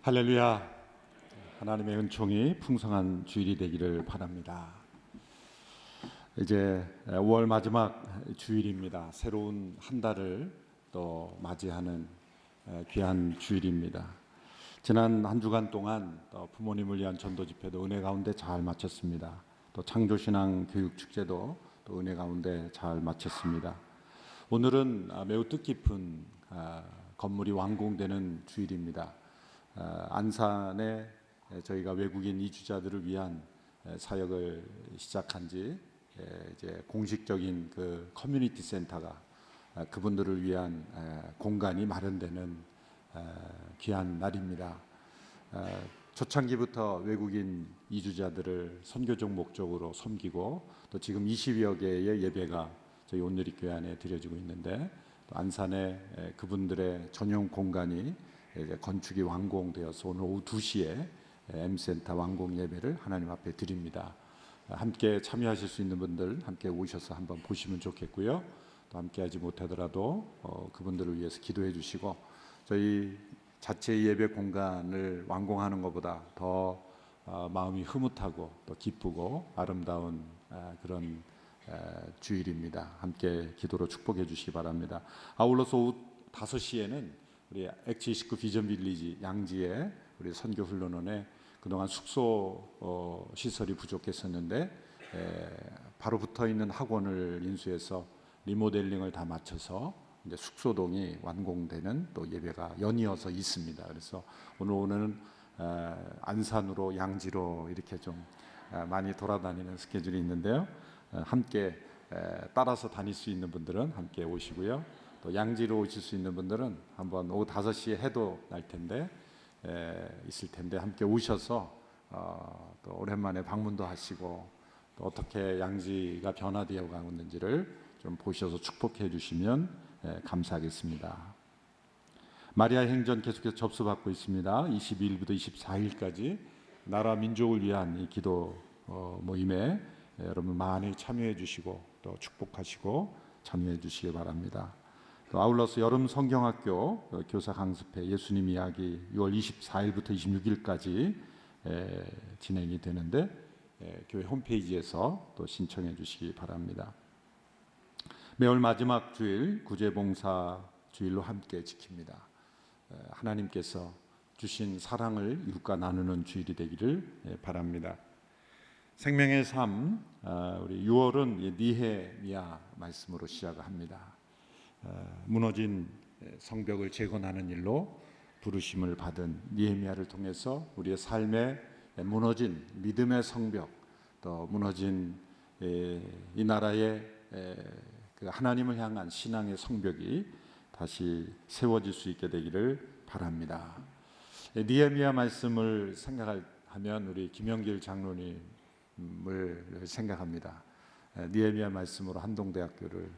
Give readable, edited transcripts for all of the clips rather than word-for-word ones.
할렐루야. 하나님의 은총이 풍성한 주일이 되기를 바랍니다. 이제 5월 마지막 주일입니다. 새로운 한 달을 또 맞이하는 귀한 주일입니다. 지난 한 주간 동안 부모님을 위한 전도 집회도 은혜 가운데 잘 마쳤습니다. 또 창조신앙 교육축제도 또 은혜 가운데 잘 마쳤습니다. 오늘은 매우 뜻깊은 건물이 완공되는 주일입니다. 안산에 저희가 외국인 이주자들을 위한 사역을 시작한 지 이제 공식적인 그 커뮤니티 센터가 그분들을 위한 공간이 마련되는 귀한 날입니다. 초창기부터 외국인 이주자들을 선교적 목적으로 섬기고 또 지금 20여 개의 예배가 저희 온누리교회 안에 드려지고 있는데 또 안산에 그분들의 전용 공간이 이제 건축이 완공되어서 오늘 오후 2시에 M센터 완공 예배를 하나님 앞에 드립니다. 함께 참여하실 수 있는 분들 함께 오셔서 한번 보시면 좋겠고요. 또 함께하지 못하더라도 그분들을 위해서 기도해 주시고 저희 자체 예배 공간을 완공하는 것보다 더 마음이 흐뭇하고 또 기쁘고 아름다운 그런 주일입니다. 함께 기도로 축복해 주시기 바랍니다. 아울러서 오후 5시에는 우리 X29 비전 빌리지 양지에 우리 선교 훈련원에 그동안 숙소 시설이 부족했었는데 바로 붙어 있는 학원을 인수해서 리모델링을 다 마쳐서 이제 숙소동이 완공되는 또 예배가 연이어서 있습니다. 그래서 오늘은 안산으로 양지로 이렇게 좀 많이 돌아다니는 스케줄이 있는데요. 함께 따라서 다닐 수 있는 분들은 함께 오시고요. 또 양지로 오실 수 있는 분들은 한번 오후 5시에 해도 날 텐데 있을 텐데 함께 오셔서 또 오랜만에 방문도 하시고 또 어떻게 양지가 변화되어 가고 있는지를 좀 보셔서 축복해 주시면 감사하겠습니다. 마리아 행전 계속해서 접수받고 있습니다. 22일부터 24일까지 나라 민족을 위한 이 기도 모임에 여러분 많이 참여해 주시고 또 축복하시고 참여해 주시기 바랍니다. 또 아울러서 여름 성경학교 교사 강습회 예수님 이야기 6월 24일부터 26일까지 진행이 되는데 교회 홈페이지에서 또 신청해 주시기 바랍니다. 매월 마지막 주일 구제봉사 주일로 함께 지킵니다. 하나님께서 주신 사랑을 이웃과 나누는 주일이 되기를 바랍니다. 생명의 삶 우리 6월은 니헤미야 말씀으로 시작을 합니다. 무너진 성벽을 재건하는 일로 부르심을 받은 니헤미야를 통해서 우리의 삶에 무너진 믿음의 성벽 또 무너진 이 나라의 그 하나님을 향한 신앙의 성벽이 다시 세워질 수 있게 되기를 바랍니다. 니헤미야 말씀을 생각하면 우리 김영길 장로님을 생각합니다. 니헤미야 말씀으로 한동대학교를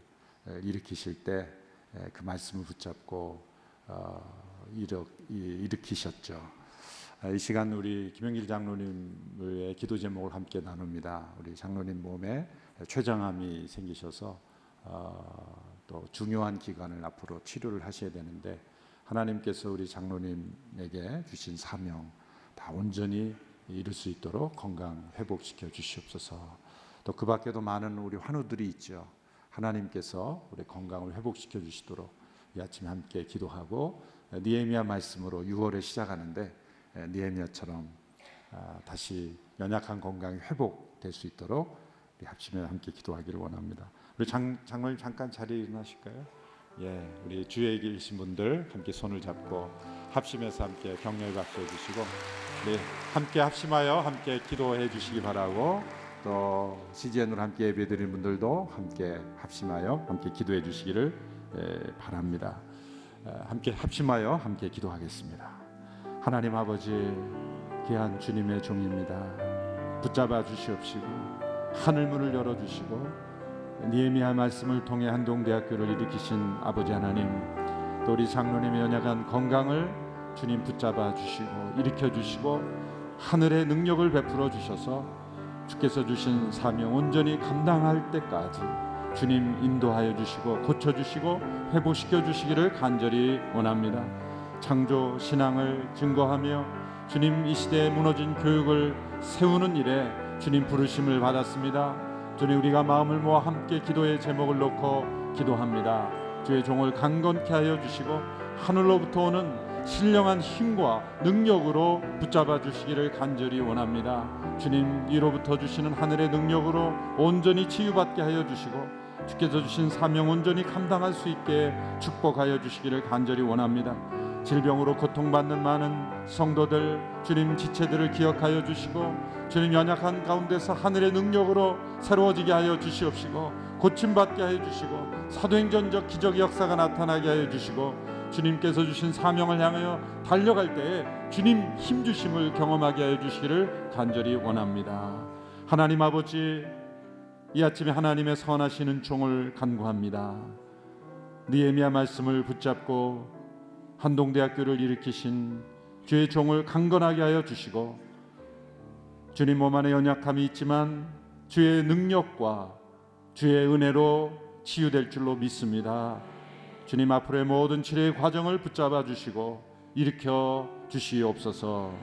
일으키실 때 그 말씀을 붙잡고 일으키셨죠. 이 시간 우리 김영길 장로님의 기도 제목을 함께 나눕니다. 우리 장로님 몸에 췌장암이 생기셔서 또 중요한 기간을 앞으로 치료를 하셔야 되는데 하나님께서 우리 장로님에게 주신 사명 다 온전히 이룰 수 있도록 건강 회복시켜 주시옵소서. 또 그 밖에도 많은 우리 환우들이 있죠. 하나님께서 우리 건강을 회복시켜 주시도록 이 아침에 함께 기도하고 니헤미야 말씀으로 6월에 시작하는데 니헤미야처럼 다시 연약한 건강이 회복될 수 있도록 우리 합심해 함께 기도하기를 원합니다. 우리 장로님 잠깐 자리에 일어나실까요? 예, 우리 주위에 계신 분들 함께 손을 잡고 합심해서 함께 격려의 박수 해주시고 네, 함께 합심하여 함께 기도해 주시기 바라고 또 CGN으로 함께 예배드리는 분들도 함께 합심하여 함께 기도해 주시기를 바랍니다. 함께 합심하여 함께 기도하겠습니다. 하나님 아버지 귀한 주님의 종입니다. 붙잡아 주시옵시고 하늘문을 열어주시고 니헤미야 말씀을 통해 한동대학교를 일으키신 아버지 하나님 또 우리 장로님의 연약한 건강을 주님 붙잡아 주시고 일으켜 주시고 하늘의 능력을 베풀어 주셔서 주께서 주신 사명 온전히 감당할 때까지 주님 인도하여 주시고 고쳐주시고 회복시켜 주시기를 간절히 원합니다. 창조 신앙을 증거하며 주님 이 시대에 무너진 교육을 세우는 일에 주님 부르심을 받았습니다. 주님, 우리가 마음을 모아 함께 기도의 제목을 놓고 기도합니다. 주의 종을 강건케 하여 주시고 하늘로부터 오는 신령한 힘과 능력으로 붙잡아 주시기를 간절히 원합니다. 주님, 이로부터 주시는 하늘의 능력으로 온전히 치유받게 하여 주시고 주께서 주신 사명 온전히 감당할 수 있게 축복하여 주시기를 간절히 원합니다. 질병으로 고통받는 많은 성도들, 주님 지체들을 기억하여 주시고 주님 연약한 가운데서 하늘의 능력으로 새로워지게 하여 주시옵시고 고침받게 하여 주시고 사도행전적 기적 역사가 나타나게 하여 주시고 주님께서 주신 사명을 향하여 달려갈 때에 주님 힘주심을 경험하게 하여 주시기를 간절히 원합니다. 하나님 아버지, 이 아침에 하나님의 선하시는 종을 간구합니다. 느헤미야 말씀을 붙잡고 한동대학교를 일으키신 주의 종을 강건하게 하여 주시고 주님 몸 안에 연약함이 있지만 주의 능력과 주의 은혜로 치유될 줄로 믿습니다. 주님, 앞으로의 모든 치료의 과정을 붙잡아 주시고 일으켜 주시옵소서.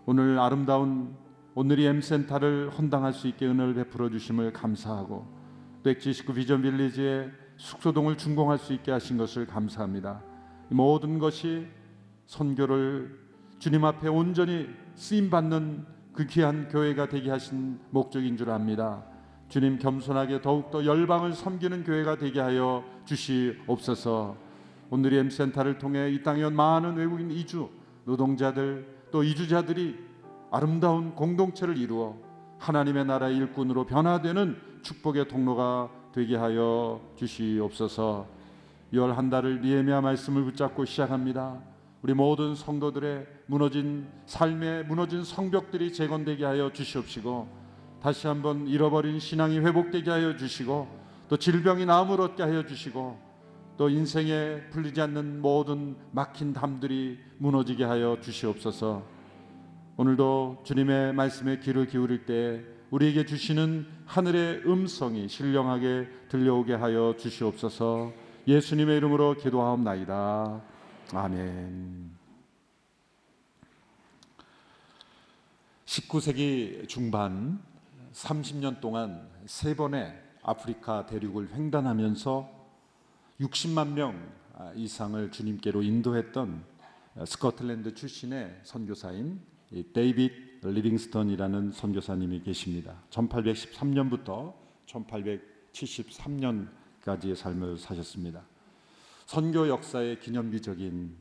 오늘 아름다운 오늘이 M센터를 헌당할 수 있게 은혜를 베풀어 주심을 감사하고 또 엑지19 비전 빌리지의 숙소동을 준공할 수 있게 하신 것을 감사합니다. 모든 것이 선교를 주님 앞에 온전히 쓰임받는 그 귀한 교회가 되게 하신 목적인 줄 압니다. 주님, 겸손하게 더욱더 열방을 섬기는 교회가 되게 하여 주시옵소서. 오늘의 M센터를 통해 이 땅에 온 많은 외국인 이주 노동자들 또 이주자들이 아름다운 공동체를 이루어 하나님의 나라의 일꾼으로 변화되는 축복의 통로가 되게 하여 주시옵소서. 6월 한 달을 느헤미야 말씀을 붙잡고 시작합니다. 우리 모든 성도들의 무너진 삶의 무너진 성벽들이 재건되게 하여 주시옵시고 다시 한번 잃어버린 신앙이 회복되게 하여 주시고 또 질병이 나음을 얻게 하여 주시고 또 인생에 풀리지 않는 모든 막힌 담들이 무너지게 하여 주시옵소서. 오늘도 주님의 말씀에 귀를 기울일 때 우리에게 주시는 하늘의 음성이 신령하게 들려오게 하여 주시옵소서. 예수님의 이름으로 기도하옵나이다. 아멘. 19세기 중반 30년 동안 3번의 아프리카 대륙을 횡단하면서 60만 명 이상을 주님께로 인도했던 스코틀랜드 출신의 선교사인 데이빗 리빙스턴이라는 선교사님이 계십니다. 1813년부터 1873년까지의 삶을 사셨습니다. 선교 역사의 기념비적인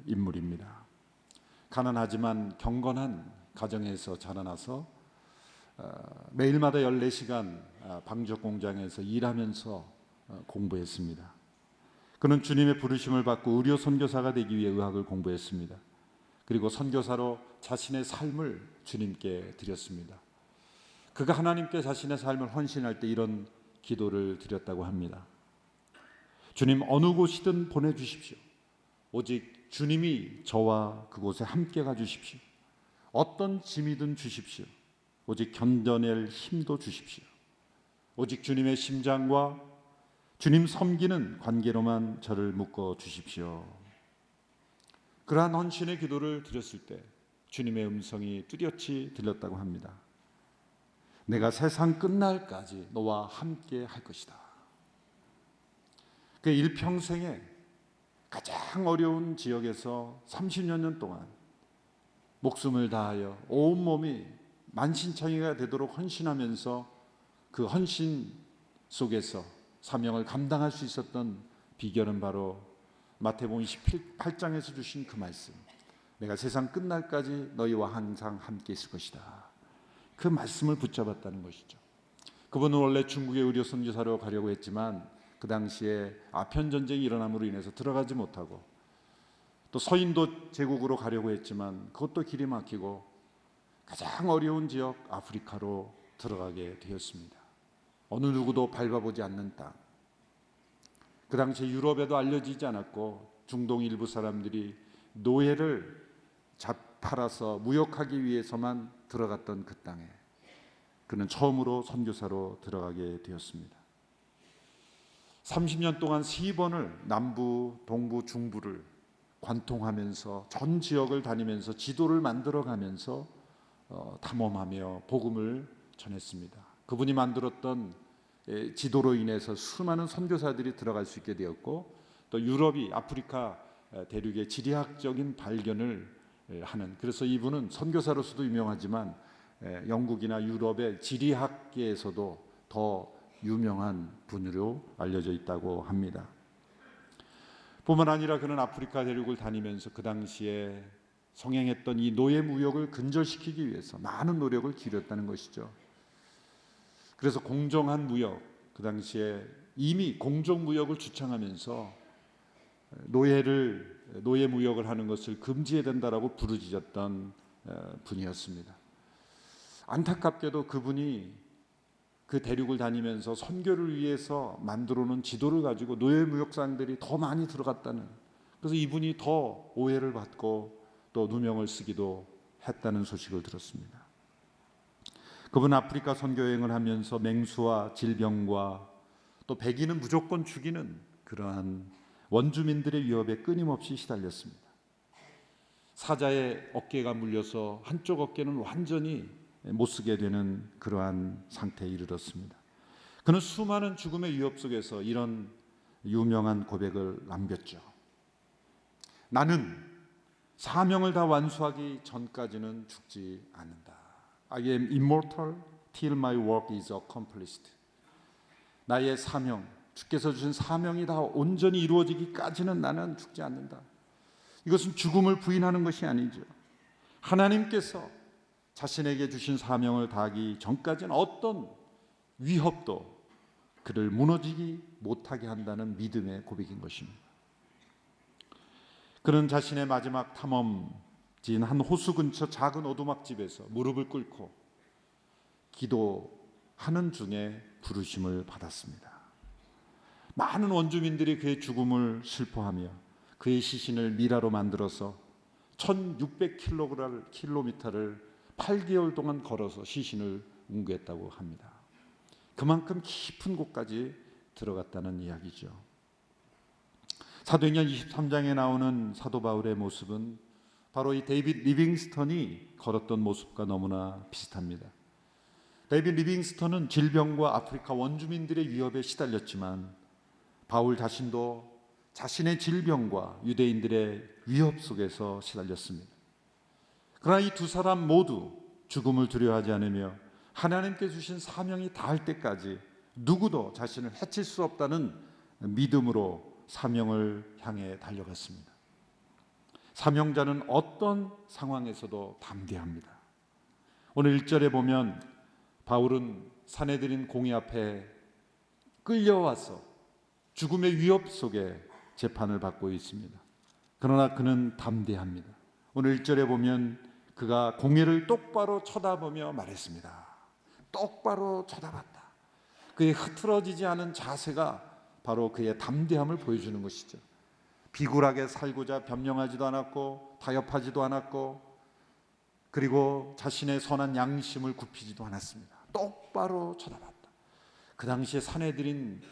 인물입니다. 가난하지만 경건한 가정에서 자라나서 매일마다 14시간 방적 공장에서 일하면서 공부했습니다. 그는 주님의 부르심을 받고 의료 선교사가 되기 위해 의학을 공부했습니다. 그리고 선교사로 자신의 삶을 주님께 드렸습니다. 그가 하나님께 자신의 삶을 헌신할 때 이런 기도를 드렸다고 합니다. 주님, 어느 곳이든 보내주십시오. 오직 주님이 저와 그곳에 함께 가주십시오. 어떤 짐이든 주십시오. 오직 견뎌낼 힘도 주십시오. 오직 주님의 심장과 주님 섬기는 관계로만 저를 묶어 주십시오. 그러한 헌신의 기도를 드렸을 때 주님의 음성이 뚜렷이 들렸다고 합니다. 내가 세상 끝날까지 너와 함께 할 것이다. 그 일평생에 가장 어려운 지역에서 30여 년 동안 목숨을 다하여 온몸이 만신창이가 되도록 헌신하면서 그 헌신 속에서 사명을 감당할 수 있었던 비결은 바로 마태복음 28장에서 주신 그 말씀, 내가 세상 끝날까지 너희와 항상 함께 있을 것이다. 그 말씀을 붙잡았다는 것이죠. 그분은 원래 중국의 의료 선교사로 가려고 했지만 그 당시에 아편 전쟁이 일어남으로 인해서 들어가지 못하고 또 서인도 제국으로 가려고 했지만 그것도 길이 막히고 가장 어려운 지역 아프리카로 들어가게 되었습니다. 어느 누구도 밟아보지 않는 땅. 그 당시에 유럽에도 알려지지 않았고 중동 일부 사람들이 노예를 팔아서 무역하기 위해서만 들어갔던 그 땅에 그는 처음으로 선교사로 들어가게 되었습니다. 30년 동안 3번을 남부, 동부, 중부를 관통하면서 전 지역을 다니면서 지도를 만들어가면서 탐험하며 복음을 전했습니다. 그분이 만들었던 지도로 인해서 수많은 선교사들이 들어갈 수 있게 되었고, 또 유럽이 아프리카 대륙의 지리학적인 발견을 하는, 그래서 이분은 선교사로서도 유명하지만 영국이나 유럽의 지리학계에서도 더 유명한 분으로 알려져 있다고 합니다. 뿐만 아니라 그는 아프리카 대륙을 다니면서 그 당시에 성행했던 이 노예 무역을 근절시키기 위해서 많은 노력을 기울였다는 것이죠. 그래서 공정한 무역, 그 당시에 이미 공정무역을 주창하면서 노예 무역을 하는 것을 금지해야 된다라고 부르짖었던 분이었습니다. 안타깝게도 그분이 그 대륙을 다니면서 선교를 위해서 만들어 놓은 지도를 가지고 노예 무역상들이 더 많이 들어갔다는, 그래서 이분이 더 오해를 받고 또 누명을 쓰기도 했다는 소식을 들었습니다. 그분 아프리카 선교 여행을 하면서 맹수와 질병과 또 백인은 무조건 죽이는 그러한 원주민들의 위협에 끊임없이 시달렸습니다. 사자의 어깨가 물려서 한쪽 어깨는 완전히 못 쓰게 되는 그러한 상태에 이르렀습니다. 그는 수많은 죽음의 위협 속에서 이런 유명한 고백을 남겼죠. 나는 사명을 다 완수하기 전까지는 죽지 않는다. I am immortal till my work is accomplished. 나의 사명, 주께서 주신 사명이 다 온전히 이루어지기까지는 나는 죽지 않는다. 이것은 죽음을 부인하는 것이 아니죠. 하나님께서 자신에게 주신 사명을 다하기 전까지는 어떤 위협도 그를 무너지기 못하게 한다는 믿음의 고백인 것입니다. 그는 자신의 마지막 탐험지인 한 호수 근처 작은 오두막집에서 무릎을 꿇고 기도하는 중에 부르심을 받았습니다. 많은 원주민들이 그의 죽음을 슬퍼하며 그의 시신을 미라로 만들어서 1600km를 8개월 동안 걸어서 시신을 웅구했다고 합니다. 그만큼 깊은 곳까지 들어갔다는 이야기죠. 사도행전 23장에 나오는 사도 바울의 모습은 바로 이 데이빗 리빙스턴이 걸었던 모습과 너무나 비슷합니다. 데이빗 리빙스턴은 질병과 아프리카 원주민들의 위협에 시달렸지만 바울 자신도 자신의 질병과 유대인들의 위협 속에서 시달렸습니다. 그러나 이 두 사람 모두 죽음을 두려워하지 않으며 하나님께 주신 사명이 닿을 때까지 누구도 자신을 해칠 수 없다는 믿음으로 사명을 향해 달려갔습니다. 사명자는 어떤 상황에서도 담대합니다. 오늘 1절에 보면 바울은 사내들인 공의 앞에 끌려와서 죽음의 위협 속에 재판을 받고 있습니다. 그러나 그는 담대합니다. 오늘 1절에 보면 그가 공회를 똑바로 쳐다보며 말했습니다. 똑바로 쳐다봤다. 그의 흐트러지지 않은 자세가 바로 그의 담대함을 보여주는 것이죠. 비굴하게 살고자 변명하지도 않았고 타협하지도 않았고, 그리고 자신의 선한 양심을 굽히지도 않았습니다. 똑바로 쳐다봤다. 그 당시에 사내들인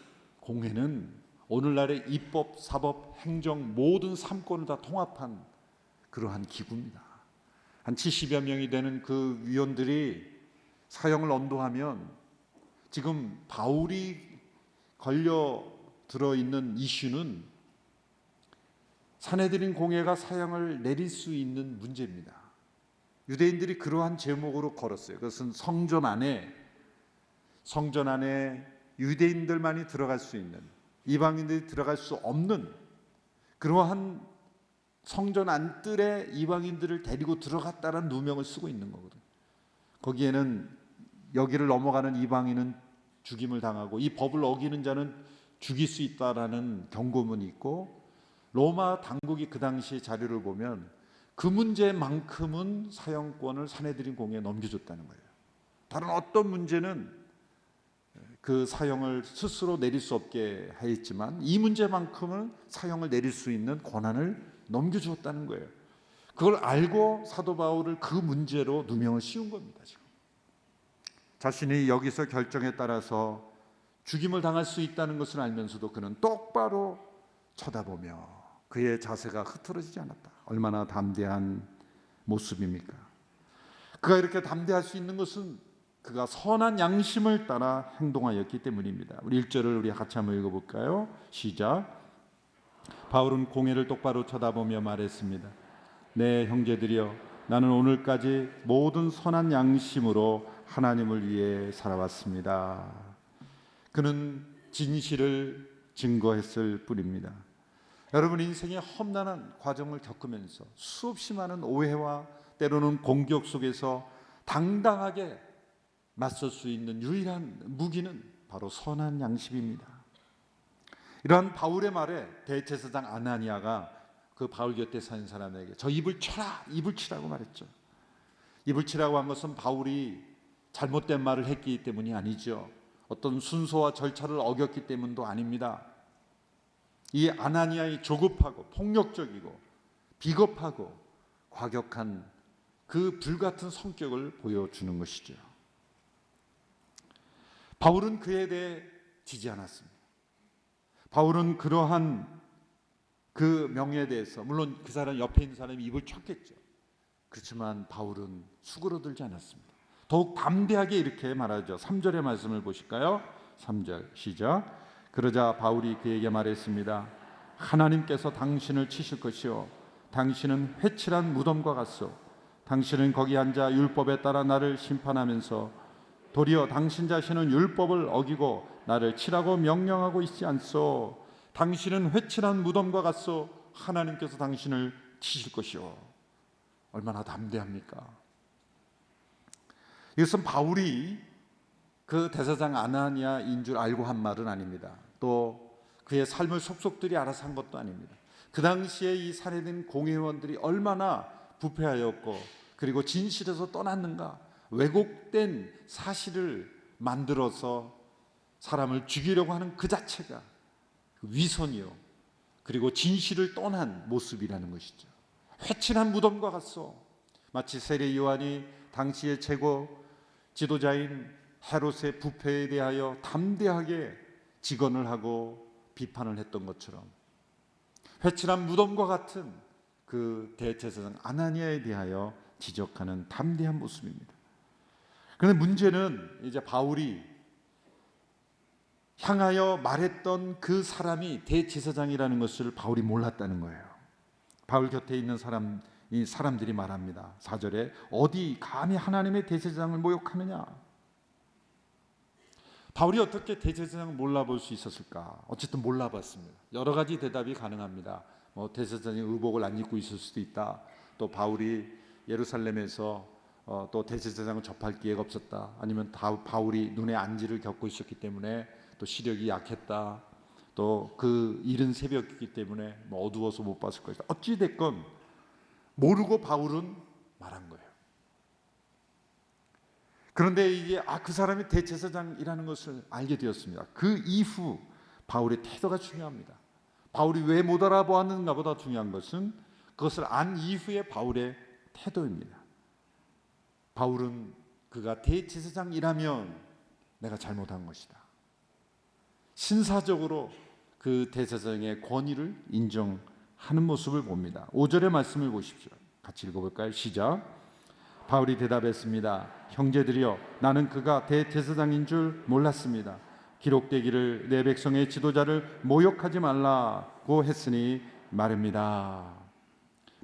공회는 오늘날의 입법, 사법, 행정 모든 3권을 다 통합한 그러한 기구입니다. 한 70여 명이 되는 그 위원들이 사형을 언도하면 지금 바울이 걸려 들어있는 이슈는 사내들인 공회가 사형을 내릴 수 있는 문제입니다. 유대인들이 그러한 제목으로 걸었어요. 그것은 성전 안에 유대인들만이 들어갈 수 있는, 이방인들이 들어갈 수 없는 그러한 성전 안뜰에 이방인들을 데리고 들어갔다라는 누명을 쓰고 있는 거거든요. 거기에는 여기를 넘어가는 이방인은 죽임을 당하고 이 법을 어기는 자는 죽일 수 있다라는 경고문이 있고, 로마 당국이 그 당시 자료를 보면 그 문제만큼은 사형권을 사내들인 공회에 넘겨줬다는 거예요. 다른 어떤 문제는 그 사형을 스스로 내릴 수 없게 했지만 이 문제만큼은 사형을 내릴 수 있는 권한을 넘겨주었다는 거예요. 그걸 알고 사도 바울을 그 문제로 누명을 씌운 겁니다. 지금 자신이 여기서 결정에 따라서 죽임을 당할 수 있다는 것을 알면서도 그는 똑바로 쳐다보며 그의 자세가 흐트러지지 않았다. 얼마나 담대한 모습입니까? 그가 이렇게 담대할 수 있는 것은 그가 선한 양심을 따라 행동하였기 때문입니다. 우리 1절을 우리 같이 한번 읽어볼까요? 시작. 바울은 공회를 똑바로 쳐다보며 말했습니다. 네, 형제들이여, 나는 오늘까지 모든 선한 양심으로 하나님을 위해 살아왔습니다. 그는 진실을 증거했을 뿐입니다. 여러분, 인생의 험난한 과정을 겪으면서 수없이 많은 오해와 때로는 공격 속에서 당당하게 맞설 수 있는 유일한 무기는 바로 선한 양심입니다. 이러한 바울의 말에 대제사장 아나니아가 그 바울 곁에 사는 사람에게 저 입을 쳐라, 입을 치라고 말했죠. 입을 치라고 한 것은 바울이 잘못된 말을 했기 때문이 아니죠. 어떤 순서와 절차를 어겼기 때문도 아닙니다. 이 아나니아의 조급하고 폭력적이고 비겁하고 과격한 그 불같은 성격을 보여주는 것이죠. 바울은 그에 대해 지지 않았습니다. 바울은 그러한 그 명예에 대해서, 물론 그 사람 옆에 있는 사람이 입을 쳤겠죠. 그렇지만 바울은 수그러들지 않았습니다. 더욱 담대하게 이렇게 말하죠. 3절의 말씀을 보실까요? 3절 시작. 그러자 바울이 그에게 말했습니다. 하나님께서 당신을 치실 것이요 당신은 회칠한 무덤과 같소. 당신은 거기 앉아 율법에 따라 나를 심판하면서 도리어 당신 자신은 율법을 어기고 나를 치라고 명령하고 있지 않소. 당신은 회칠한 무덤과 같소. 하나님께서 당신을 치실 것이요. 얼마나 담대합니까? 이것은 바울이 그 대제사장 아나니아인 줄 알고 한 말은 아닙니다. 또 그의 삶을 속속들이 알아서 한 것도 아닙니다. 그 당시에 이 살해된 공회원들이 얼마나 부패하였고 그리고 진실에서 떠났는가, 왜곡된 사실을 만들어서 사람을 죽이려고 하는 그 자체가 위선이요 그리고 진실을 떠난 모습이라는 것이죠. 회칠한 무덤과 같소. 마치 세례 요한이 당시의 최고 지도자인 헤롯의 부패에 대하여 담대하게 직언을 하고 비판을 했던 것처럼 회칠한 무덤과 같은 그 대제사장 아나니아에 대하여 지적하는 담대한 모습입니다. 그런데 문제는 이제 바울이 향하여 말했던 그 사람이 대제사장이라는 것을 바울이 몰랐다는 거예요. 바울 곁에 있는 사람들이 말합니다. 4절에 어디 감히 하나님의 대제사장을 모욕하느냐. 바울이 어떻게 대제사장을 몰라볼 수 있었을까? 어쨌든 몰라봤습니다. 여러 가지 대답이 가능합니다. 대제사장이 의복을 안 입고 있을 수도 있다. 또 바울이 예루살렘에서 또 대제사장을 접할 기회가 없었다. 아니면 바울이 눈의 안지를 겪고 있었기 때문에 또 시력이 약했다. 또 그 이른 새벽이기 때문에 어두워서 못 봤을 것이다. 어찌 됐건 모르고 바울은 말한 거예요. 그런데 이게 그 사람이 대제사장이라는 것을 알게 되었습니다. 그 이후 바울의 태도가 중요합니다. 바울이 왜 못 알아보았는가 보다 중요한 것은 그것을 안 이후의 바울의 태도입니다. 바울은 그가 대제사장이라면 내가 잘못한 것이다. 신사적으로 그 대제사장의 권위를 인정하는 모습을 봅니다. 5절의 말씀을 보십시오. 같이 읽어볼까요? 시작. 바울이 대답했습니다. 형제들이여, 나는 그가 대제사장인 줄 몰랐습니다. 기록되기를 내 백성의 지도자를 모욕하지 말라고 했으니 말입니다.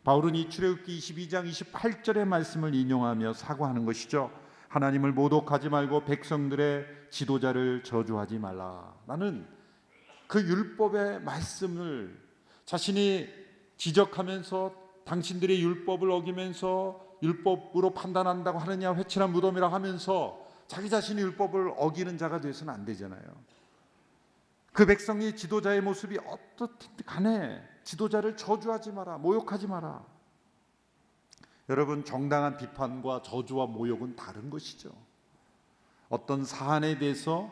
바울은 이 출애굽기 22장 28절의 말씀을 인용하며 사과하는 것이죠. 하나님을 모독하지 말고 백성들의 지도자를 저주하지 말라. 나는 그 율법의 말씀을 자신이 지적하면서 당신들의 율법을 어기면서 율법으로 판단한다고 하느냐, 회칠한 무덤이라 하면서 자기 자신이 율법을 어기는 자가 되어서는 안 되잖아요. 그 백성의 지도자의 모습이 어떻든 간에 지도자를 저주하지 마라, 모욕하지 마라. 여러분, 정당한 비판과 저주와 모욕은 다른 것이죠. 어떤 사안에 대해서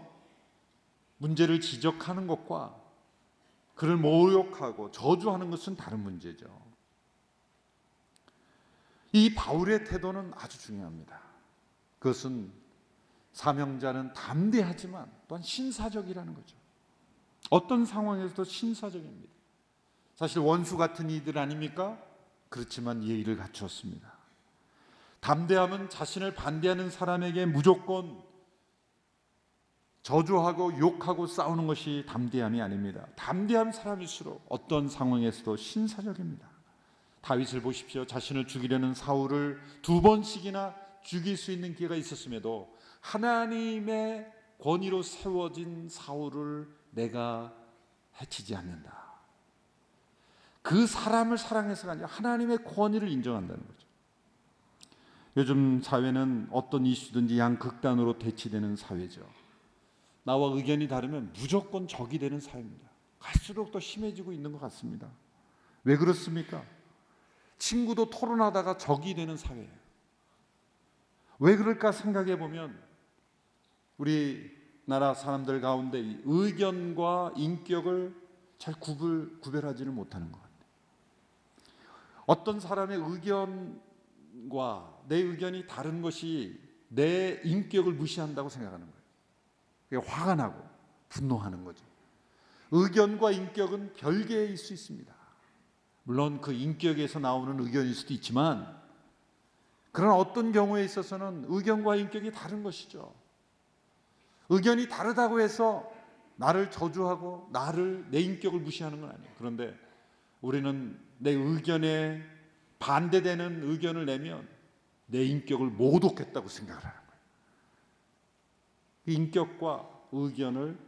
문제를 지적하는 것과 그를 모욕하고 저주하는 것은 다른 문제죠. 이 바울의 태도는 아주 중요합니다. 그것은 사명자는 담대하지만 또한 신사적이라는 거죠. 어떤 상황에서도 신사적입니다. 사실 원수 같은 이들 아닙니까? 그렇지만 예의를 갖추었습니다. 담대함은 자신을 반대하는 사람에게 무조건 저주하고 욕하고 싸우는 것이 담대함이 아닙니다. 담대한 사람일수록 어떤 상황에서도 신사적입니다. 다윗을 보십시오. 자신을 죽이려는 사울을 2번씩이나 죽일 수 있는 기회가 있었음에도 하나님의 권위로 세워진 사울을 내가 해치지 않는다. 그 사람을 사랑해서가 아니라 하나님의 권위를 인정한다는 거죠. 요즘 사회는 어떤 이슈든지 양극단으로 대치되는 사회죠. 나와 의견이 다르면 무조건 적이 되는 사회입니다. 갈수록 더 심해지고 있는 것 같습니다. 왜 그렇습니까? 친구도 토론하다가 적이 되는 사회예요. 왜 그럴까 생각해 보면 우리나라 사람들 가운데 의견과 인격을 잘 구별하지를 못하는 것 같아요. 어떤 사람의 의견과 내 의견이 다른 것이 내 인격을 무시한다고 생각하는 거예요. 그게 화가 나고 분노하는 거죠. 의견과 인격은 별개일 수 있습니다. 물론 그 인격에서 나오는 의견일 수도 있지만 그러나 어떤 경우에 있어서는 의견과 인격이 다른 것이죠. 의견이 다르다고 해서 나를 저주하고 내 인격을 무시하는 건 아니에요. 그런데 우리는 내 의견에 반대되는 의견을 내면 내 인격을 모독했다고 생각을 하는 거예요. 인격과 의견을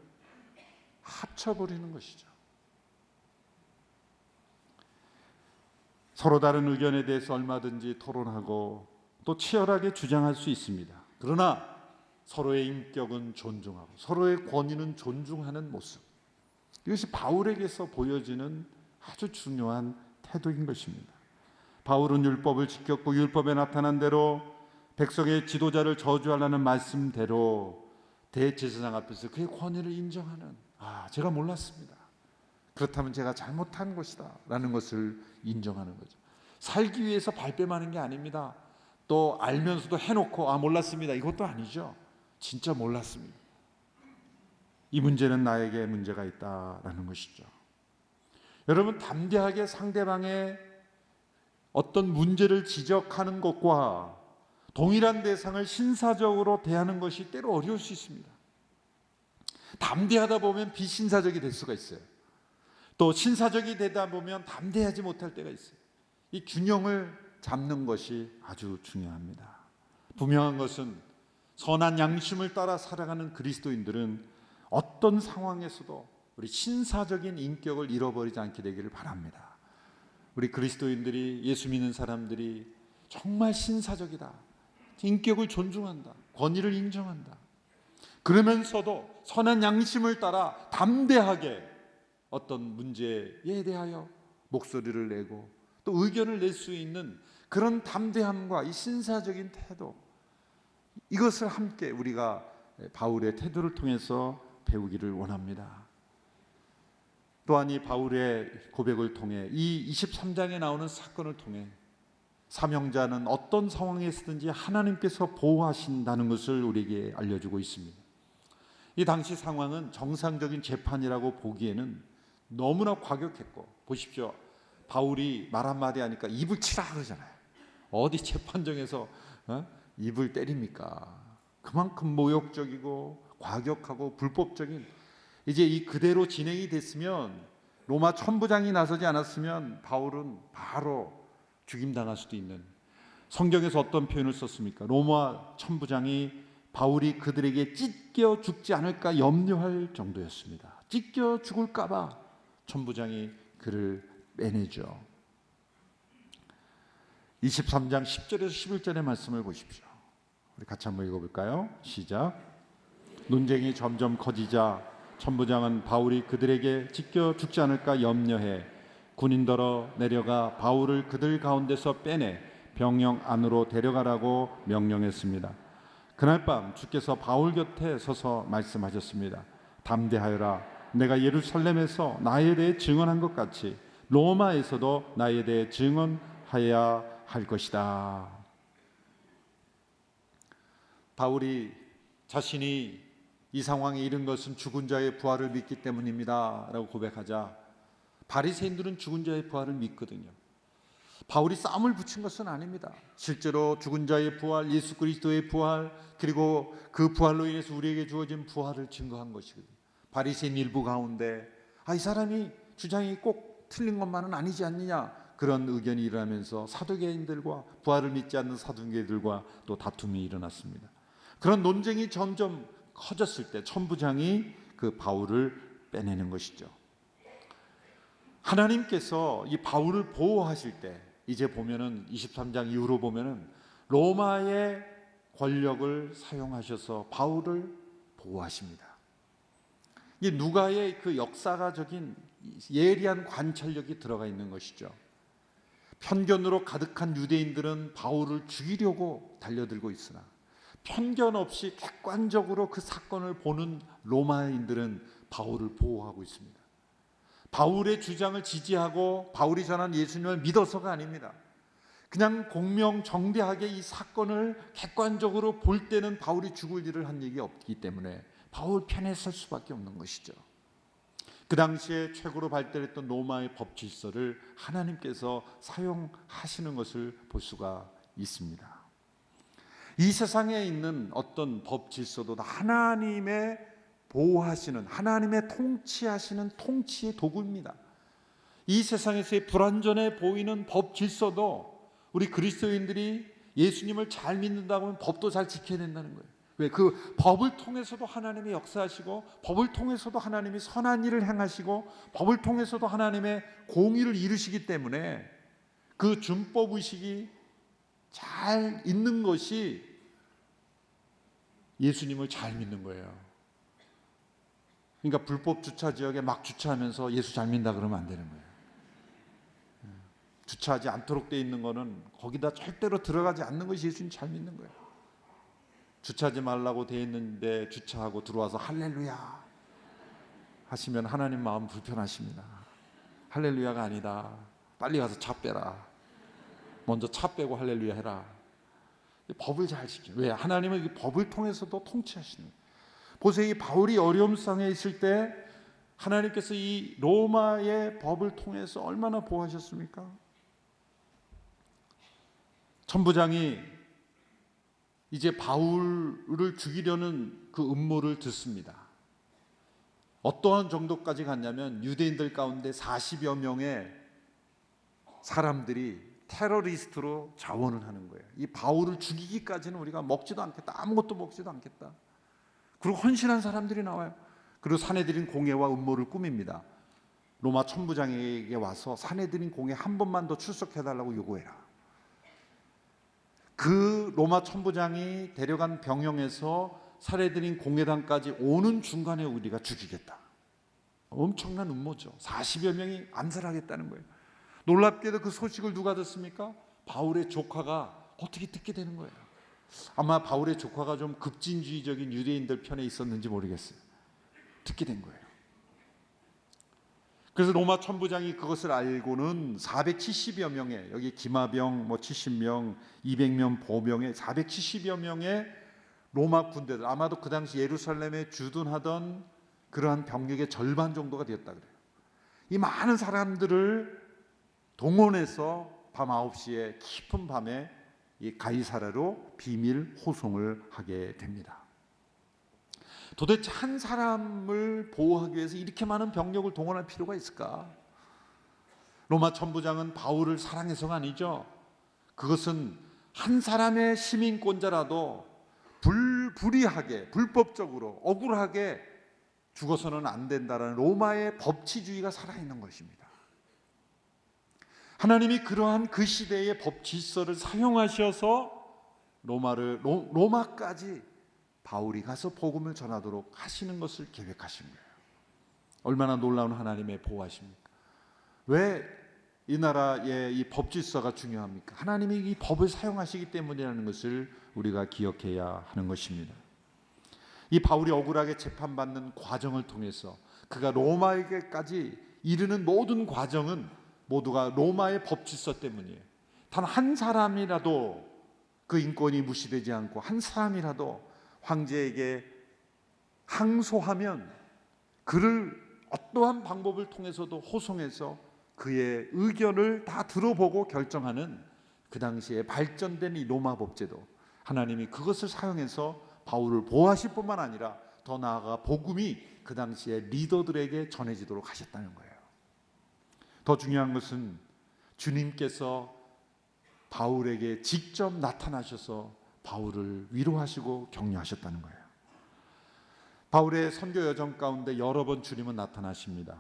합쳐버리는 것이죠. 서로 다른 의견에 대해서 얼마든지 토론하고 또 치열하게 주장할 수 있습니다. 그러나 서로의 인격은 존중하고 서로의 권위는 존중하는 모습, 이것이 바울에게서 보여지는 아주 중요한 태도인 것입니다. 바울은 율법을 지켰고 율법에 나타난 대로 백성의 지도자를 저주하라는 말씀대로 대제사장 앞에서 그의 권위를 인정하는, 제가 몰랐습니다. 그렇다면 제가 잘못한 것이다 라는 것을 인정하는 거죠. 살기 위해서 발뺌하는 게 아닙니다. 또 알면서도 해놓고 몰랐습니다, 이것도 아니죠. 진짜 몰랐습니다. 이 문제는 나에게 문제가 있다라는 것이죠. 여러분, 담대하게 상대방의 어떤 문제를 지적하는 것과 동일한 대상을 신사적으로 대하는 것이 때로 어려울 수 있습니다. 담대하다 보면 비신사적이 될 수가 있어요. 또 신사적이 되다 보면 담대하지 못할 때가 있어요. 이 균형을 잡는 것이 아주 중요합니다. 분명한 것은 선한 양심을 따라 살아가는 그리스도인들은 어떤 상황에서도 우리 신사적인 인격을 잃어버리지 않게 되기를 바랍니다. 우리 그리스도인들이, 예수 믿는 사람들이 정말 신사적이다, 인격을 존중한다, 권위를 인정한다, 그러면서도 선한 양심을 따라 담대하게 어떤 문제에 대하여 목소리를 내고 또 의견을 낼 수 있는 그런 담대함과 이 신사적인 태도, 이것을 함께 우리가 바울의 태도를 통해서 배우기를 원합니다. 또한 이 바울의 고백을 통해 이 23장에 나오는 사건을 통해 사명자는 어떤 상황에서든지 하나님께서 보호하신다는 것을 우리에게 알려주고 있습니다. 이 당시 상황은 정상적인 재판이라고 보기에는 너무나 과격했고, 보십시오. 바울이 말 한마디 하니까 입을 치라 그러잖아요. 어디 재판정에서 입을 때립니까? 그만큼 모욕적이고 과격하고 불법적인, 이제 이 그대로 진행이 됐으면, 로마 천부장이 나서지 않았으면 바울은 바로 죽임당할 수도 있는, 성경에서 어떤 표현을 썼습니까? 로마 천부장이 바울이 그들에게 찢겨 죽지 않을까 염려할 정도였습니다. 찢겨 죽을까 봐 천부장이 그를 빼내죠. 23장 10절에서 11절의 말씀을 보십시오. 우리 같이 한번 읽어볼까요? 시작. 논쟁이 점점 커지자 천부장은 바울이 그들에게 찢겨 죽지 않을까 염려해 군인더러 내려가 바울을 그들 가운데서 빼내 병영 안으로 데려가라고 명령했습니다. 그날 밤 주께서 바울 곁에 서서 말씀하셨습니다. 담대하여라. 내가 예루살렘에서 나에 대해 증언한 것 같이 로마에서도 나에 대해 증언하여야 할 것이다. 바울이 자신이 이 상황에 이른 것은 죽은 자의 부활을 믿기 때문입니다 라고 고백하자 바리새인들은 죽은 자의 부활을 믿거든요. 바울이 쌈을 붙인 것은 아닙니다. 실제로 죽은 자의 부활, 예수 그리스도의 부활, 그리고 그 부활로 인해서 우리에게 주어진 부활을 증거한 것이거든요. 바리새인 일부 가운데 이 사람이 주장이 꼭 틀린 것만은 아니지 않느냐, 그런 의견이 일어나면서 사두개인들과, 부활을 믿지 않는 사두개인들과 또 다툼이 일어났습니다. 그런 논쟁이 점점 커졌을 때 천부장이 그 바울을 빼내는 것이죠. 하나님께서 이 바울을 보호하실 때, 이제 보면은 23장 이후로 보면은 로마의 권력을 사용하셔서 바울을 보호하십니다. 이 누가의 그 역사가적인 예리한 관찰력이 들어가 있는 것이죠. 편견으로 가득한 유대인들은 바울을 죽이려고 달려들고 있으나 편견 없이 객관적으로 그 사건을 보는 로마인들은 바울을 보호하고 있습니다. 바울의 주장을 지지하고 바울이 전한 예수님을 믿어서가 아닙니다. 그냥 공명정대하게 이 사건을 객관적으로 볼 때는 바울이 죽을 일을 한 얘기 없기 때문에 바울 편에 설 수밖에 없는 것이죠. 그 당시에 최고로 발달했던 로마의 법 질서를 하나님께서 사용하시는 것을 볼 수가 있습니다. 이 세상에 있는 어떤 법 질서도 하나님의 보호하시는, 하나님의 통치하시는 통치의 도구입니다. 이 세상에서의 불완전해 보이는 법 질서도 우리 그리스도인들이 예수님을 잘 믿는다고 하면 법도 잘 지켜야 된다는 거예요. 왜? 그 법을 통해서도 하나님이 역사하시고, 법을 통해서도 하나님이 선한 일을 행하시고, 법을 통해서도 하나님의 공의를 이루시기 때문에 그 준법 의식이 잘 있는 것이 예수님을 잘 믿는 거예요. 그러니까 불법 주차 지역에 막 주차하면서 예수 잘 믿는다 그러면 안 되는 거예요. 주차하지 않도록 돼 있는 거는 거기다 절대로 들어가지 않는 것이 예수님 잘 믿는 거예요. 주차하지 말라고 돼 있는데 주차하고 들어와서 할렐루야 하시면 하나님 마음 불편하십니다. 할렐루야가 아니다. 빨리 가서 차 빼라. 먼저 차 빼고 할렐루야 해라. 법을 잘 지켜요. 왜? 하나님은 이 법을 통해서도 통치하시는 거예요. 보세요. 이 바울이 어려움 상에 있을 때 하나님께서 이 로마의 법을 통해서 얼마나 보호하셨습니까? 천부장이 이제 바울을 죽이려는 그 음모를 듣습니다. 어떠한 정도까지 갔냐면 유대인들 가운데 40여 명의 사람들이 테러리스트로 자원을 하는 거예요. 이 바울을 죽이기까지는 우리가 먹지도 않겠다. 아무것도 먹지도 않겠다. 그리고 헌신한 사람들이 나와요. 그리고 사내들인 공회와 음모를 꾸밉니다. 로마 천부장에게 와서 사내들인 공회 한 번만 더 출석해달라고 요구해라. 그 로마 천부장이 데려간 병영에서 사내들인 공회당까지 오는 중간에 우리가 죽이겠다. 엄청난 음모죠. 40여 명이 암살하겠다는 거예요. 놀랍게도 그 소식을 누가 듣습니까? 바울의 조카가 어떻게 듣게 되는 거예요. 아마 바울의 조카가 좀 급진주의적인 유대인들 편에 있었는지 모르겠어요. 듣게 된 거예요. 그래서 로마 천부장이 그것을 알고는 470여 명의, 여기 기마병 70명, 200명 보병의 470여 명의 로마 군대들, 아마도 그 당시 예루살렘에 주둔하던 그러한 병력의 절반 정도가 되었다 그래요. 이 많은 사람들을 동원해서 밤 9시에 깊은 밤에 이 가이사랴로 비밀 호송을 하게 됩니다. 도대체 한 사람을 보호하기 위해서 이렇게 많은 병력을 동원할 필요가 있을까? 로마 천부장은 바울을 사랑해서가 아니죠. 그것은 한 사람의 시민권자라도 불의하게, 불법적으로, 억울하게 죽어서는 안 된다는 로마의 법치주의가 살아있는 것입니다. 하나님이 그러한 그 시대의 법 질서를 사용하셔서 로마까지 바울이 가서 복음을 전하도록 하시는 것을 계획하신 거예요. 얼마나 놀라운 하나님의 보호하십니까? 왜 이 나라의 이 법 질서가 중요합니까? 하나님이 이 법을 사용하시기 때문이라는 것을 우리가 기억해야 하는 것입니다. 이 바울이 억울하게 재판받는 과정을 통해서 그가 로마에게까지 이르는 모든 과정은 모두가 로마의 법 질서 때문이에요. 단 한 사람이라도 그 인권이 무시되지 않고 한 사람이라도 황제에게 항소하면 그를 어떠한 방법을 통해서도 호송해서 그의 의견을 다 들어보고 결정하는 그 당시에 발전된 이 로마 법제도, 하나님이 그것을 사용해서 바울을 보호하실 뿐만 아니라 더 나아가 복음이 그 당시에 리더들에게 전해지도록 하셨다는 거예요. 더 중요한 것은 주님께서 바울에게 직접 나타나셔서 바울을 위로하시고 격려하셨다는 거예요. 바울의 선교 여정 가운데 여러 번 주님은 나타나십니다.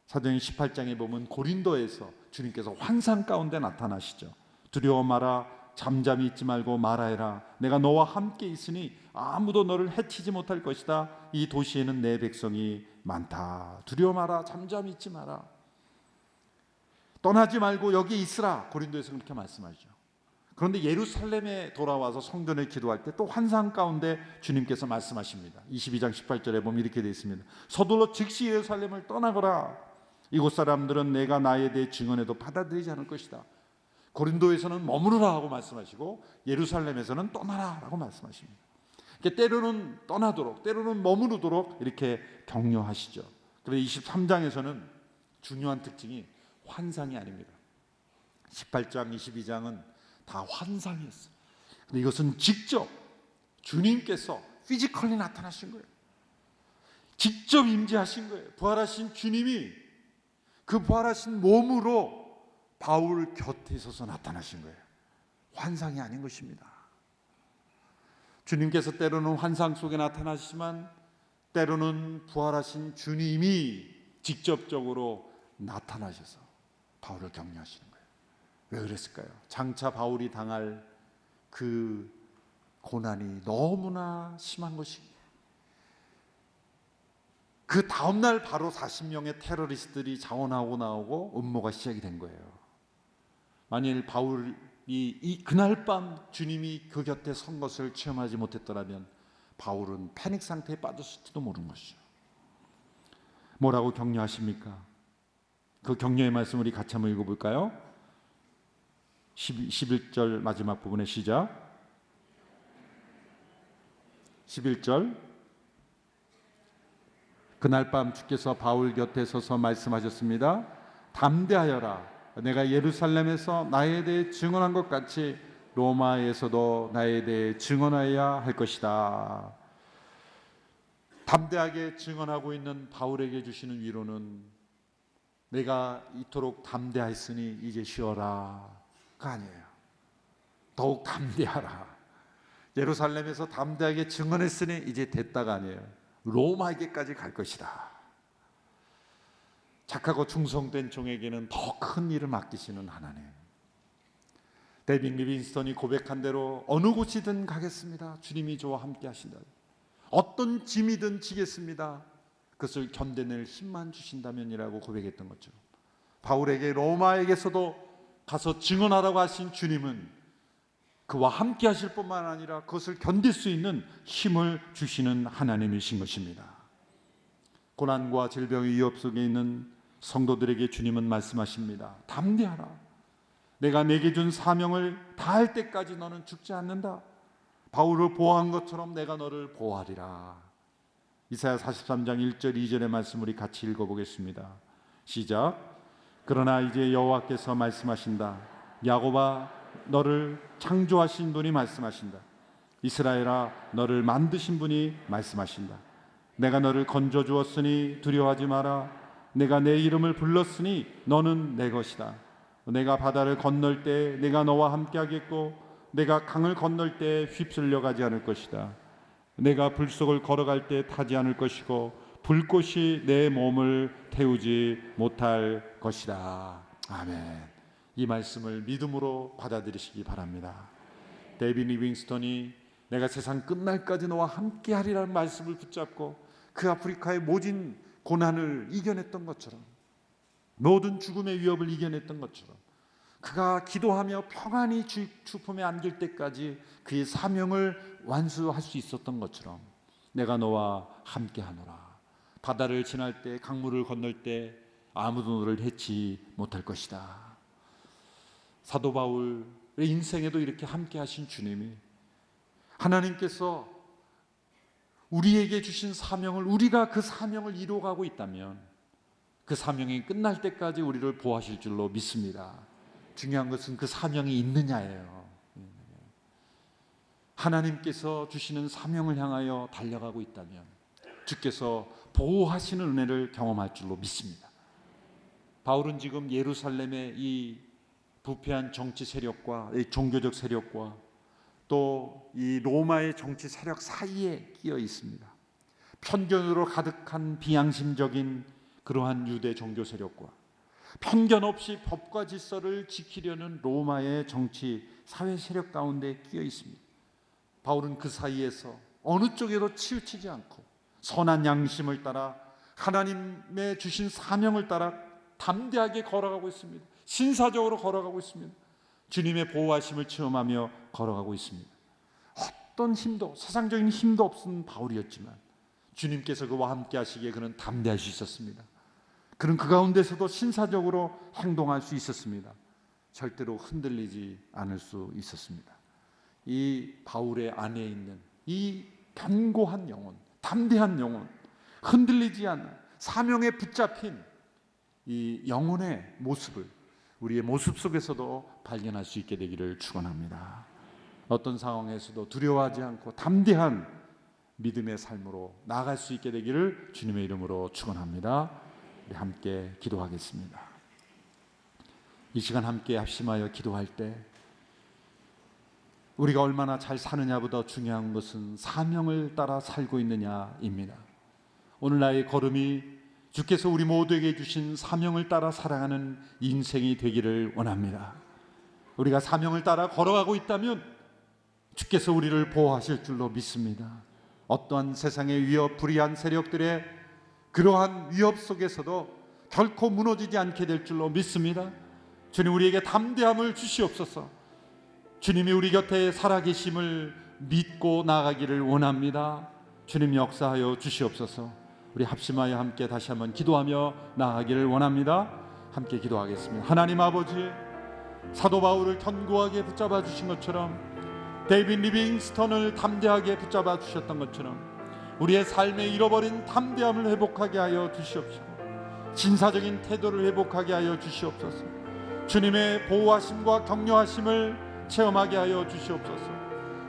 사도행 18장에 보면 고린도에서 주님께서 환상 가운데 나타나시죠. 두려워 마라, 잠잠히 있지 말고 말하여라. 내가 너와 함께 있으니 아무도 너를 해치지 못할 것이다. 이 도시에는 내 백성이 많다. 두려워 마라, 잠잠히 있지 마라. 떠나지 말고 여기 있으라. 고린도에서 그렇게 말씀하죠. 그런데 예루살렘에 돌아와서 성전에 기도할 때 또 환상 가운데 주님께서 말씀하십니다. 22장 18절에 보면 이렇게 되어 있습니다. 서둘러 즉시 예루살렘을 떠나거라. 이곳 사람들은 내가 나에 대해 증언해도 받아들이지 않을 것이다. 고린도에서는 머무르라 하고 말씀하시고 예루살렘에서는 떠나라 라고 말씀하십니다. 때로는 떠나도록, 때로는 머무르도록 이렇게 격려하시죠. 그런데 23장에서는 중요한 특징이 환상이 아닙니다. 18장, 22장은 다 환상이었어요. 근데 이것은 직접 주님께서 피지컬리 나타나신 거예요. 직접 임재하신 거예요. 부활하신 주님이 그 부활하신 몸으로 바울 곁에 서서 나타나신 거예요. 환상이 아닌 것입니다. 주님께서 때로는 환상 속에 나타나시지만 때로는 부활하신 주님이 직접적으로 나타나셔서 바울을 격려하시는 거예요. 왜 그랬을까요? 장차 바울이 당할 그 고난이 너무나 심한 것이기에 그 다음날 바로 40명의 테러리스트들이 자원하고 나오고 음모가 시작이 된 거예요. 만일 바울이 그날 밤 주님이 그 곁에 선 것을 체험하지 못했더라면 바울은 패닉 상태에 빠졌을지도 모르는 것이죠. 뭐라고 격려하십니까? 그 격려의 말씀 우리 같이 한번 읽어볼까요? 11절 마지막 부분의 시작. 11절. 그날 밤 주께서 바울 곁에 서서 말씀하셨습니다. 담대하여라. 내가 예루살렘에서 나에 대해 증언한 것 같이 로마에서도 나에 대해 증언하여야 할 것이다. 담대하게 증언하고 있는 바울에게 주시는 위로는 내가 이토록 담대했으니 이제 쉬어라 가 아니에요. 더욱 담대하라. 예루살렘에서 담대하게 증언했으니 이제 됐다가 아니에요. 로마에게까지 갈 것이다. 착하고 충성된 종에게는 더 큰 일을 맡기시는 하나님. 데이빗 리빈스턴이 고백한 대로 어느 곳이든 가겠습니다. 주님이 저와 함께 하신다. 어떤 짐이든 지겠습니다. 그것을 견뎌낼 힘만 주신다면이라고 고백했던 것처럼 바울에게 로마에게서도 가서 증언하라고 하신 주님은 그와 함께 하실 뿐만 아니라 그것을 견딜 수 있는 힘을 주시는 하나님이신 것입니다. 고난과 질병의 위협 속에 있는 성도들에게 주님은 말씀하십니다. 담대하라. 내가 내게 준 사명을 다할 때까지 너는 죽지 않는다. 바울을 보호한 것처럼 내가 너를 보호하리라. 이사야 43장 1절 2절의 말씀 우리 같이 읽어보겠습니다. 시작. 그러나 이제 여호와께서 말씀하신다. 야곱아 너를 창조하신 분이 말씀하신다. 이스라엘아 너를 만드신 분이 말씀하신다. 내가 너를 건져 주었으니 두려워하지 마라. 내가 내 이름을 불렀으니 너는 내 것이다. 내가 바다를 건널 때 내가 너와 함께 하겠고 내가 강을 건널 때 휩쓸려 가지 않을 것이다. 내가 불 속을 걸어갈 때 타지 않을 것이고 불꽃이 내 몸을 태우지 못할 것이다. 아멘. 이 말씀을 믿음으로 받아들이시기 바랍니다. 데이빗 리빙스턴이 내가 세상 끝날까지 너와 함께 하리라는 말씀을 붙잡고 그 아프리카의 모진 고난을 이겨냈던 것처럼 모든 죽음의 위협을 이겨냈던 것처럼 그가 기도하며 평안히 주품에 안길 때까지 그의 사명을 완수할 수 있었던 것처럼 내가 너와 함께 하노라. 바다를 지날 때 강물을 건널 때 아무도 너를 해치 못할 것이다. 사도 바울의 인생에도 이렇게 함께 하신 주님이 하나님께서 우리에게 주신 사명을, 우리가 그 사명을 이루어가고 있다면 그 사명이 끝날 때까지 우리를 보호하실 줄로 믿습니다. 중요한 것은 그 사명이 있느냐예요. 하나님께서 주시는 사명을 향하여 달려가고 있다면 주께서 보호하시는 은혜를 경험할 줄로 믿습니다. 바울은 지금 예루살렘의 이 부패한 정치 세력과 이 종교적 세력과 또 이 로마의 정치 세력 사이에 끼어 있습니다. 편견으로 가득한 비양심적인 그러한 유대 종교 세력과 편견 없이 법과 질서를 지키려는 로마의 정치 사회 세력 가운데 끼어 있습니다. 바울은 그 사이에서 어느 쪽에도 치우치지 않고 선한 양심을 따라 하나님의 주신 사명을 따라 담대하게 걸어가고 있습니다. 신사적으로 걸어가고 있습니다. 주님의 보호하심을 체험하며 걸어가고 있습니다. 어떤 힘도, 세상적인 힘도 없은 바울이었지만 주님께서 그와 함께 하시기에 그는 담대할 수 있었습니다. 그는 그 가운데서도 신사적으로 행동할 수 있었습니다. 절대로 흔들리지 않을 수 있었습니다. 이 바울의 안에 있는 이 견고한 영혼, 담대한 영혼, 흔들리지 않는 사명에 붙잡힌 이 영혼의 모습을 우리의 모습 속에서도 발견할 수 있게 되기를 축원합니다. 어떤 상황에서도 두려워하지 않고 담대한 믿음의 삶으로 나아갈 수 있게 되기를 주님의 이름으로 축원합니다. 우리 함께 기도하겠습니다. 이 시간 함께 합심하여 기도할 때 우리가 얼마나 잘 사느냐보다 중요한 것은 사명을 따라 살고 있느냐입니다. 오늘 나의 걸음이 주께서 우리 모두에게 주신 사명을 따라 살아가는 인생이 되기를 원합니다. 우리가 사명을 따라 걸어가고 있다면 주께서 우리를 보호하실 줄로 믿습니다. 어떠한 세상의 위협, 불의한 세력들의 그러한 위협 속에서도 결코 무너지지 않게 될 줄로 믿습니다. 주님, 우리에게 담대함을 주시옵소서. 주님이 우리 곁에 살아계심을 믿고 나아가기를 원합니다. 주님 역사하여 주시옵소서. 우리 합심하여 함께 다시 한번 기도하며 나아가기를 원합니다. 함께 기도하겠습니다. 하나님 아버지, 사도 바울을 견고하게 붙잡아 주신 것처럼 데이빗 리빙스턴을 담대하게 붙잡아 주셨던 것처럼 우리의 삶에 잃어버린 담대함을 회복하게 하여 주시옵시고 진사적인 태도를 회복하게 하여 주시옵소서. 주님의 보호하심과 격려하심을 체험하게 하여 주시옵소서.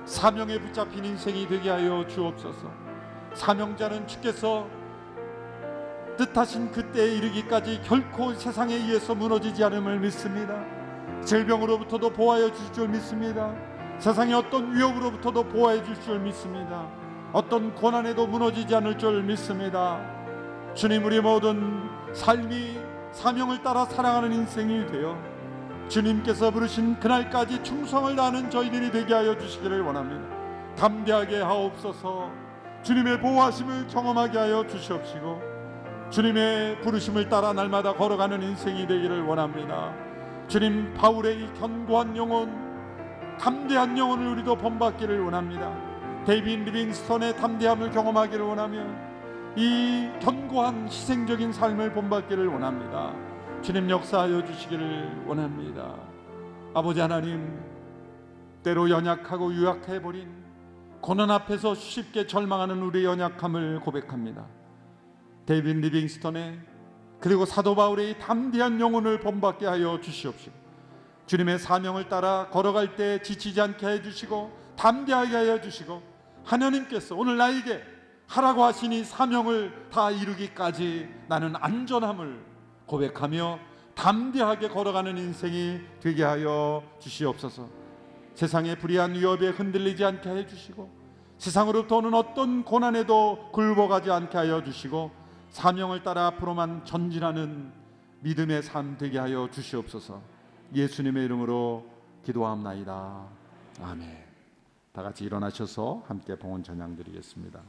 사명에 붙잡힌 인생이 되게 하여 주옵소서. 사명자는 주께서 뜻하신 그때에 이르기까지 결코 세상에 의해서 무너지지 않음을 믿습니다. 질병으로부터도 보호하여 주실 줄 믿습니다. 세상의 어떤 위협으로부터도 보호해 주실 줄 믿습니다. 어떤 고난에도 무너지지 않을 줄 믿습니다. 주님, 우리 모든 삶이 사명을 따라 살아가는 인생이 되어 주님께서 부르신 그날까지 충성을 다하는 저희들이 되게 하여 주시기를 원합니다. 담대하게 하옵소서. 주님의 보호하심을 경험하게 하여 주시옵시고 주님의 부르심을 따라 날마다 걸어가는 인생이 되기를 원합니다. 주님, 바울의 이 견고한 영혼, 담대한 영혼을 우리도 본받기를 원합니다. 데이빗 리빙스턴의 담대함을 경험하기를 원하며 이 견고한 희생적인 삶을 본받기를 원합니다. 주님 역사하여 주시기를 원합니다. 아버지 하나님, 때로 연약하고 유약해버린 고난 앞에서 쉽게 절망하는 우리의 연약함을 고백합니다. 데이빗 리빙스턴의 그리고 사도 바울의 담대한 영혼을 본받게 하여 주시옵시고 주님의 사명을 따라 걸어갈 때 지치지 않게 해주시고 담대하게 하여 주시고 하나님께서 오늘 나에게 하라고 하신 이 사명을 다 이루기까지 나는 안전함을 고백하며 담대하게 걸어가는 인생이 되게 하여 주시옵소서. 세상의 불의한 위협에 흔들리지 않게 해주시고 세상으로부터 오는 어떤 고난에도 굴복하지 않게 하여 주시고 사명을 따라 앞으로만 전진하는 믿음의 삶 되게 하여 주시옵소서. 예수님의 이름으로 기도합나이다. 아멘. 다 같이 일어나셔서 함께 봉헌 찬양 드리겠습니다.